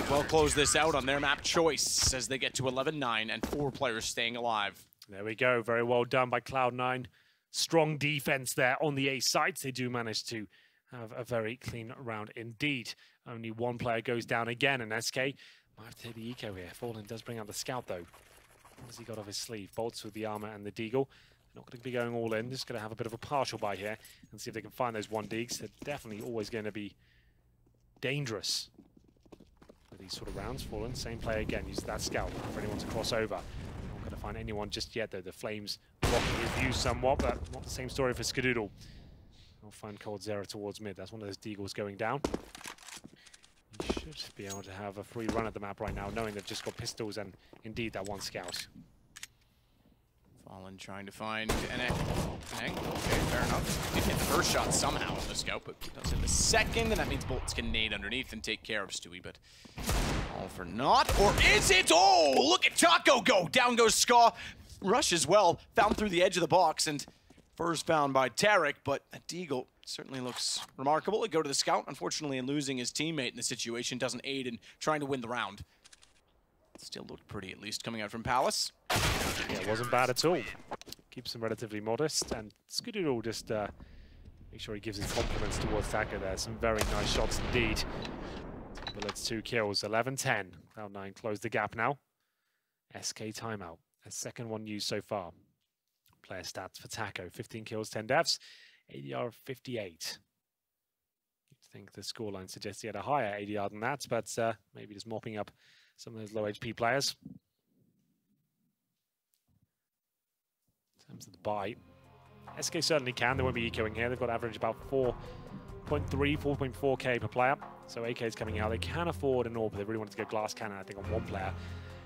Well, close this out on their map choice as they get to 11-9 and 4 players staying alive. There we go. Very well done by Cloud9. Strong defense there on the A sides. They do manage to have a very clean round indeed. Only 1 player goes down again, and SK might have to take the eco here. Fallen does bring out the scout though. What has he got off his sleeve? Bolts with the armor and the deagle. Not going to be going all in. Just going to have a bit of a partial buy here and see if they can find those 1 digs. They're definitely always going to be dangerous with these sort of rounds. Fallen, same play again. Uses that scout for anyone to cross over. Not going to find anyone just yet though. The flames blocking his view somewhat, but not the same story for Skadoodle. I'll find Coldzera towards mid. That's one of those deagles going down. He should be able to have a free run at the map right now, knowing they've just got pistols and indeed that 1 scout. Fallen trying to find an egg. Okay, fair enough. Did hit the first shot somehow on the scout, but does hit the second, and that means Bolts can nade underneath and take care of Stewie, but all for naught. Or is it? Oh, look at Taco go! Down goes Ska. Rush as well, found through the edge of the box, and first found by Tarek, but a deagle certainly looks remarkable. It go to the scout, unfortunately, and losing his teammate in the situation doesn't aid in trying to win the round. Still looked pretty, at least, coming out from Palace. Yeah, it wasn't bad at all. Keeps him relatively modest, and Skadoodle just make sure he gives his compliments towards Taco there. Some very nice shots indeed. Bullets 2 kills, 11-10. Cloud9 closed the gap now. SK timeout. A second one used so far. Player stats for Taco, 15 kills, 10 deaths, ADR of 58. You'd think the scoreline suggests he had a higher ADR than that, but maybe just mopping up some of those low HP players. In terms of the buy, SK certainly can. They won't be ecoing here. They've got average about 4.3, 4.4k per player. So AK is coming out. They can afford an AWP. They really wanted to go glass cannon, I think, on one player.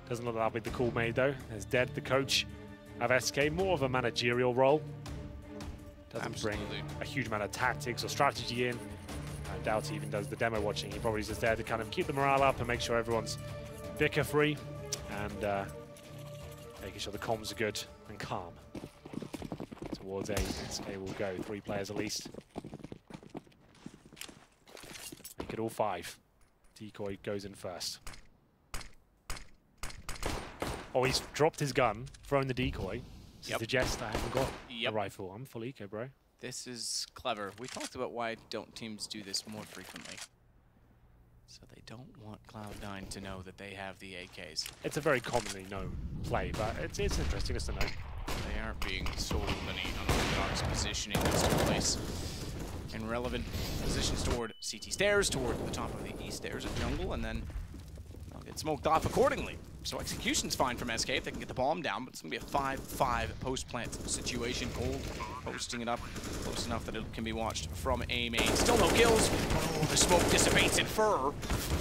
Doesn't look like with the call made, though. There's Dead, the coach of SK. More of a managerial role. Doesn't bring a huge amount of tactics or strategy in. I doubt he even does the demo watching. He probably is just there to kind of keep the morale up and make sure everyone's bicker-free and making sure the comms are good and calm. Towards A, SK will go. 3 players at least. Make it all 5. Decoy goes in first. Oh, he's dropped his gun, thrown the decoy. Suggest I haven't got a rifle. I'm full eco, bro. This is clever. We talked about why don't teams do this more frequently. So they don't want Cloud9 to know that they have the AKs. It's a very commonly known play, but it's interesting just to know. They aren't being sold many unorthodox positioning that's took place in relevant positions toward CT stairs, toward the top of the E stairs of jungle, and then they'll get smoked off accordingly. So execution's fine from SK if they can get the bomb down, but it's going to be a 5-5 post-plant situation. Cold posting it up close enough that it can be watched from A main. Still no kills. Oh, the smoke dissipates in Fur.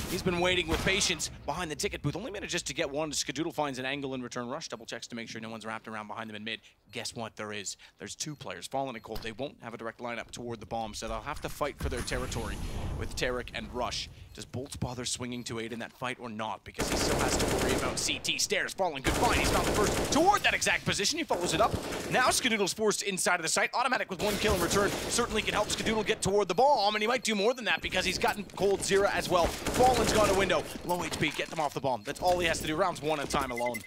He's been waiting with patience behind the ticket booth. Only managed just to get one. Skadoodle finds an angle in return. Rush double checks to make sure no one's wrapped around behind them in mid. Guess what? There is. There's 2 players. Fallen and Cold. They won't have a direct lineup toward the bomb, so they'll have to fight for their territory with Tarek and Rush. Does Bolts bother swinging to aid in that fight or not? Because he still has to worry about CT stairs. Fallen, good find. He's found the first toward that exact position. He follows it up. Now Skadoodle's forced inside of the site. Automatic with 1 kill in return certainly can help Skadoodle get toward the bomb, and he might do more than that because he's gotten Cold Zira as well. Fallen's gone to window. Low HP, get them off the bomb. That's all he has to do. Rounds 1 at a time alone.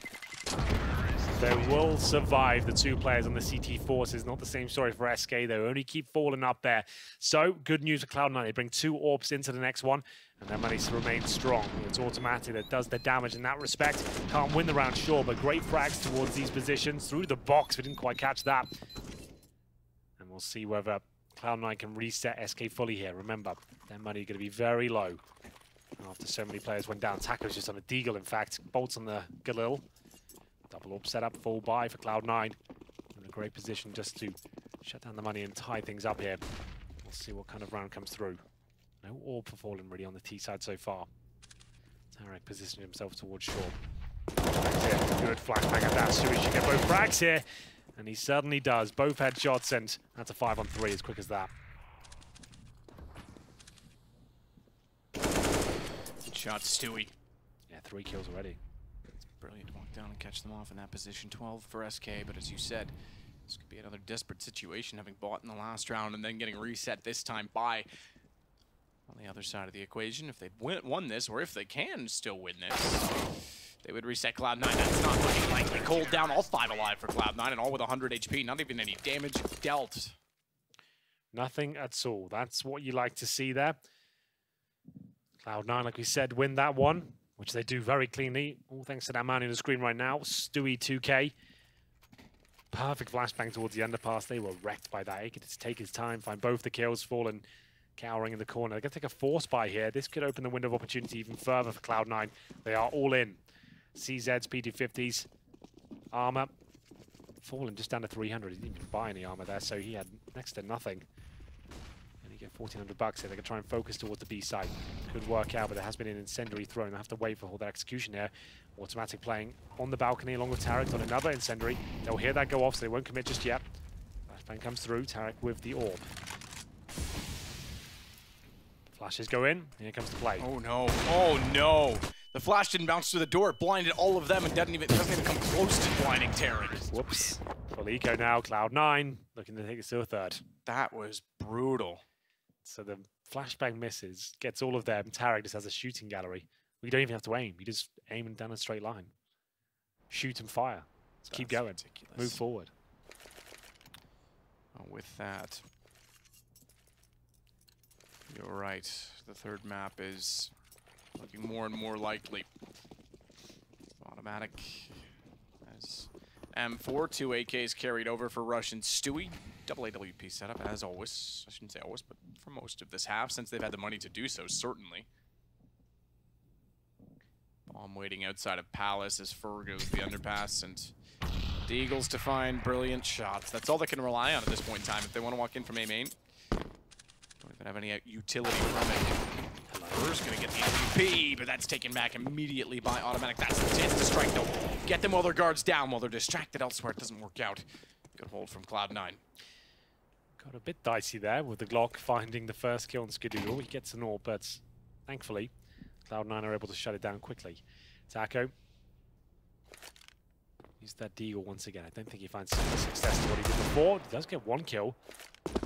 They will survive, the 2 players on the CT forces. Not the same story for SK. They only keep falling up there. So, good news for Cloud9. They bring 2 AWPs into the next one, and their money remains strong. It's automatic. That does the damage in that respect. Can't win the round, sure, but great frags towards these positions. Through the box, we didn't quite catch that. And we'll see whether Cloud9 can reset SK fully here. Remember, their money is going to be very low after so many players went down. Taco's just on a deagle, in fact. Bolts on the Galil. Double up setup, full buy for Cloud9. In a great position just to shut down the money and tie things up here. We'll see what kind of round comes through. No AWP for Fallen really on the T side so far. Tarek positioned himself towards short. Good flashbang at that. Sui should get both frags here. And he certainly does. Both headshots, and that's a 5-on-3 as quick as that. Good shot, Stewie. Yeah, 3 kills already. Brilliant to walk down and catch them off in that position. 12 for SK, but as you said, this could be another desperate situation, having bought in the last round and then getting reset this time by on the other side of the equation. If they've won this, or if they can still win this, they would reset Cloud9. That's not looking likely. Cold down, all 5 alive for Cloud9, and all with 100 HP. Not even any damage dealt. Nothing at all. That's what you like to see there. Cloud9, like we said, win that one, which they do very cleanly. All thanks to that man on the screen right now, Stewie 2K. Perfect flashbang towards the underpass. They were wrecked by that. He could just take his time, find both the kills. Fallen cowering in the corner. They're going to take a force buy here. This could open the window of opportunity even further for Cloud9. They are all in. CZs, P250s, armor. Fallen just down to 300. He didn't even buy any armor there, so he had next to nothing. And he get 1,400 bucks here. They can try and focus towards the B side. Could work out, but there has been an incendiary thrown. They have to wait for all their execution here. Automatic playing on the balcony along with Tarek on another incendiary. They'll hear that go off, so they won't commit just yet. Flashbang comes through. Tarek with the orb. Flashes go in. Here comes the play. Oh no! Oh no! The flash didn't bounce through the door. It blinded all of them and doesn't even come close to blinding Tarek. Whoops. Full eco now. Cloud9 looking to take it to a third. That was brutal. So the flashbang misses, gets all of them. Tarek just has a shooting gallery You don't even have to aim. You just aim down a straight line. Shoot and fire. Let's keep going. Ridiculous. Move forward. With that, you're right. The third map is looking more and more likely. Automatic as M4, 2 AKs carried over for Rush and Stewie. Double AWP setup, as always. I shouldn't say always, but for most of this half, since they've had the money to do so, certainly. Bomb waiting outside of Palace as Fur goes the underpass, and the Eagles to find brilliant shots. That's all they can rely on at this point in time. If they want to walk in from A main, don't even have any utility from it. Fur's going to get the AWP, but that's taken back immediately by Automatic. That's the chance to strike, though. Get them while their guard's down, while they're distracted elsewhere. It doesn't work out. Good hold from Cloud9. Got a bit dicey there with the Glock finding the first kill on Skadoodle. He gets an AWP, but thankfully, Cloud9 are able to shut it down quickly. Taco. Use that deagle once again. I don't think he finds success to what he did before. He does get one kill.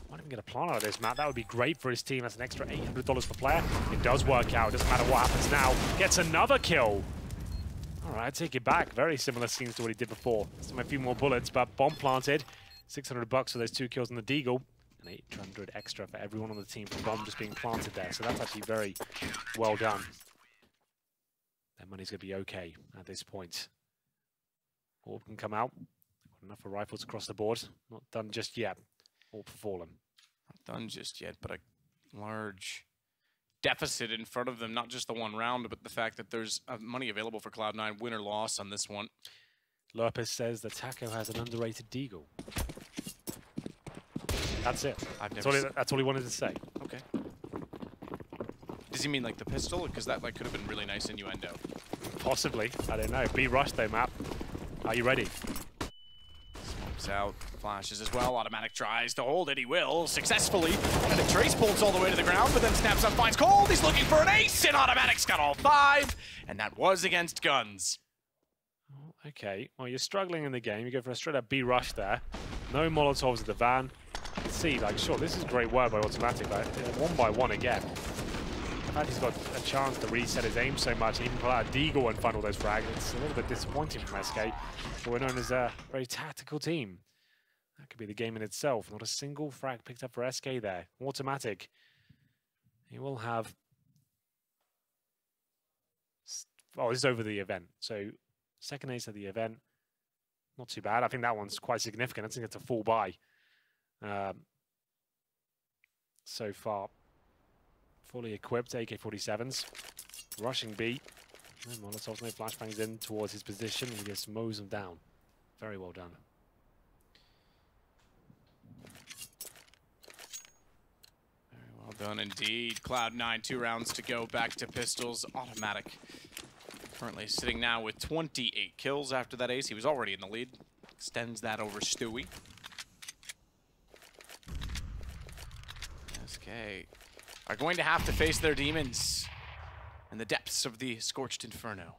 Might even get a plant out of this map. That would be great for his team. That's an extra $800 per player. It does work out. Doesn't matter what happens now. Gets another kill. All right, take it back. Very similar scenes to what he did before. Still a few more bullets, but bomb planted. $600 for those 2 kills on the deagle. And 800 extra for everyone on the team for bomb just being planted there. So that's actually very well done. That money's going to be okay at this point. Orb can come out. Got enough for rifles across the board. Not done just yet. Orb for Fallen. Not done just yet, but a large deficit in front of them. Not just the one round, but the fact that there's money available for Cloud9, win or loss on this one. Lopez says that Taco has an underrated deagle. That's it. That's all he wanted to say. Okay. Does he mean like the pistol? Because that like could have been really nice innuendo. Possibly. I don't know. B rush though, map. Are you ready? Smokes out. Flashes as well. Automatic tries to hold it. He will successfully. And the trace bolts all the way to the ground, but then snaps up, finds Cold. He's looking for an ace, and Automatic's got all 5. And that was against Guns. Okay. Well, you're struggling in the game. You go for a straight up B rush there. No Molotovs at the van. You can see, like, sure, this is great work by Automatic, but 1 by 1 again. In fact, he's got a chance to reset his aim so much, and even pull out a deagle and find all those frags. It's a little bit disappointing from SK, but we're known as a very tactical team. That could be the game in itself. Not a single frag picked up for SK there. Automatic. He will have... Oh, this is over the event. So, second ace of the event. Not too bad. I think that one's quite significant. I think it's a full buy. So far. Fully equipped AK-47s. Rushing B. No Molotovs, no flashbangs in towards his position. He just mows them down. Very well done. Very well done indeed. Cloud9, 2 rounds to go. Back to pistols. Automatic. Currently sitting now with 28 kills after that ace. He was already in the lead. Extends that over Stewie. SK are going to have to face their demons in the depths of the Scorched Inferno.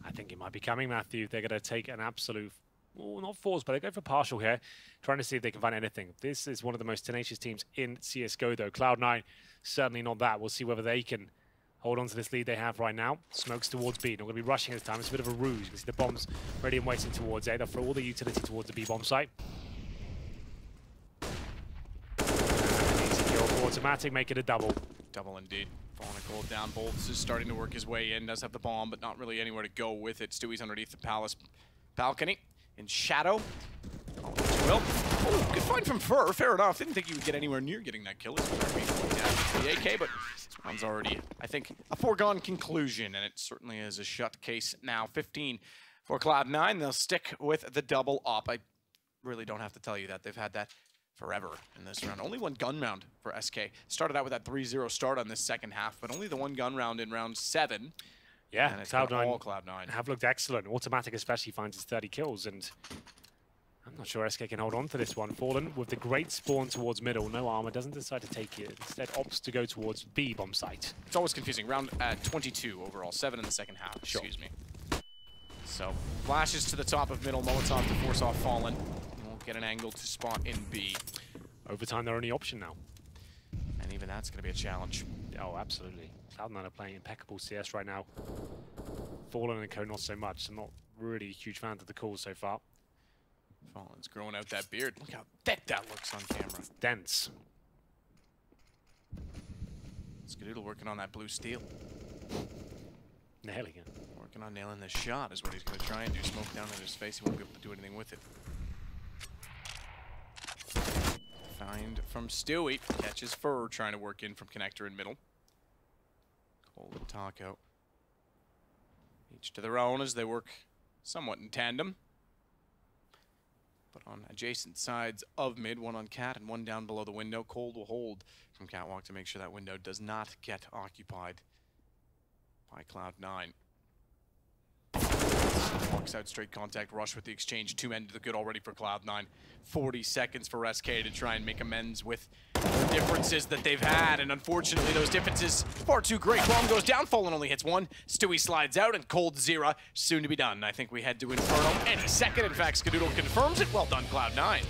I think it might be coming, Matthew. They're going to take an absolute, well, not force, but they go for partial here, trying to see if they can find anything. This is one of the most tenacious teams in CSGO, though. Cloud9, certainly not that. We'll see whether they can hold on to this lead they have right now. Smokes towards B. Not going to be rushing this time. It's a bit of a ruse. You can see the bombs ready and waiting towards A. They'll throw all the utility towards the B bomb site. Automatic, make it a double. Double indeed. Falling a gold down. Bolts is starting to work his way in. Does have the bomb, but not really anywhere to go with it. Stewie's underneath the Palace balcony in shadow. Oh, will. Oh, good find from Fur. Fair enough. Didn't think he would get anywhere near getting that kill. He's down the AK, but this round's already, I think, a foregone conclusion, and it certainly is a shut case now. 15 for Cloud9. They'll stick with the double op. I really don't have to tell you that. They've had that forever in this round. Only 1 gun round for SK. Started out with that 3-0 start on this second half, but only the 1 gun round in round 7. Yeah, Cloud9 have looked excellent. Automatic especially finds his 30 kills, and I'm not sure SK can hold on to this one. Fallen with the great spawn towards middle. No armor, doesn't decide to take it. Instead opts to go towards B bomb site. It's always confusing. Round 22 overall. 7 in the second half, excuse me. So, flashes to the top of middle. Molotov to force off Fallen. Get an angle to spot in B. Overtime, their only option now. And even that's going to be a challenge. Oh, absolutely. Cloud9 are playing impeccable CS right now. Fallen and Co not so much. I'm not really a huge fan of the calls so far. Fallen's growing out that beard. Look how thick that looks on camera. Dense. Skadoodle working on that blue steel. Nailing it. Working on nailing the shot is what he's going to try and do. Smoke down in his face. He won't be able to do anything with it. Find from Stewie. Catches Fur trying to work in from connector in middle. Cold and Taco. Each to their own as they work somewhat in tandem. But on adjacent sides of mid, one on Cat and one down below the window. Cold will hold from Catwalk to make sure that window does not get occupied by Cloud9. Walks out straight contact rush with the exchange. 2 men to the good already for Cloud9. 40 seconds for SK to try and make amends with the differences that they've had, and unfortunately those differences far too great. Bomb goes down, Fallen only hits 1. Stewie slides out, and Cold Zera soon to be done. I think we head to Inferno any second. In fact, Skadoodle confirms it. Well done, Cloud9.